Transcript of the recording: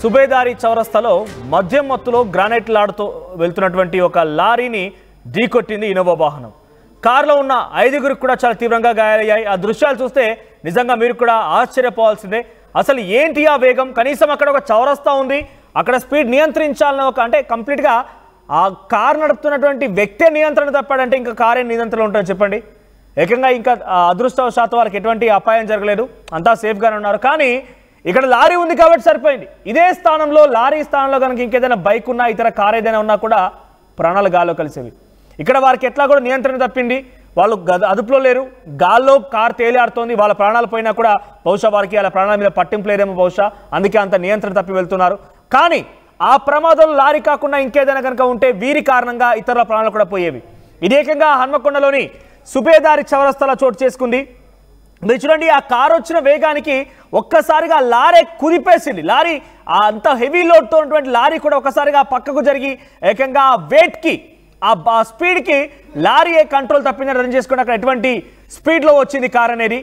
సుబేదారి చౌరస్తాలో మద్యం మత్తులో గ్రానైట్లాడుతూ వెళ్తున్నటువంటి ఒక లారీని ఢీకొట్టింది ఇనోవా వాహనం. కారులో ఉన్న 5గురికి కూడా చాలా తీవ్రంగా గాయాలయ్యాయి. ఆ దృశ్యాలు చూస్తే నిజంగా మీరు కూడా ఆశ్చర్యపోవాల్సిందే. అసలు ఏంటి ఆ వేగం? కనీసం అక్కడ ఒక చౌరస్తా ఉంది, అక్కడ స్పీడ్ నియంత్రించాలని అంటే కంప్లీట్గా ఆ కారు నడుపుతున్నటువంటి వ్యక్తే నియంత్రణ తప్పాడంటే ఇంకా కారే నియంత్రణ ఉంటుందని చెప్పండి. ఏకంగా ఇంకా అదృష్టవశాత్తు వారికి ఎటువంటి అపాయం జరగలేదు, అంతా సేఫ్గానే ఉన్నారు. కానీ ఇక్కడ లారీ ఉంది కాబట్టి సరిపోయింది. ఇదే స్థానంలో లారీ స్థానంలో కనుక ఇంకేదైనా బైక్ ఉన్నా, ఇతర కార్ ఏదైనా ఉన్నా కూడా ప్రాణాలు గాల్లో కలిసేవి. ఇక్కడ వారికి ఎట్లా కూడా నియంత్రణ తప్పింది, వాళ్ళు అదుపులో లేరు, గాల్లో కార్ తేలియాడుతోంది. వాళ్ళ ప్రాణాలు పోయినా కూడా బహుశా వారికి వాళ్ళ ప్రాణాల మీద పట్టింపు లేదేమో బహుశా, అందుకే అంత నియంత్రణ తప్పి వెళ్తున్నారు. కానీ ఆ ప్రమాదంలో లారీ కాకుండా ఇంకేదైనా కనుక ఉంటే వీరి కారణంగా ఇతరుల ప్రాణాలు కూడా పోయేవి. ఇది ఏకంగా హన్మకొండలోని సుబేదారి చౌరస్తాలో చోటు చేసుకుంది. మీరు చూడండి, ఆ కారు వచ్చిన వేగానికి ఒక్కసారిగా లారీ కుదిపేసింది. లారీ అంత హెవీ లోడ్తో ఉన్నటువంటి లారీ కూడా ఒక్కసారిగా పక్కకు జరిగి ఏకంగా ఆ వెయిట్కి, ఆ స్పీడ్కి లారీ కంట్రోల్ తప్పిందని రన్ చేసుకుని అక్కడ ఎటువంటి స్పీడ్లో వచ్చింది కార్ అనేది.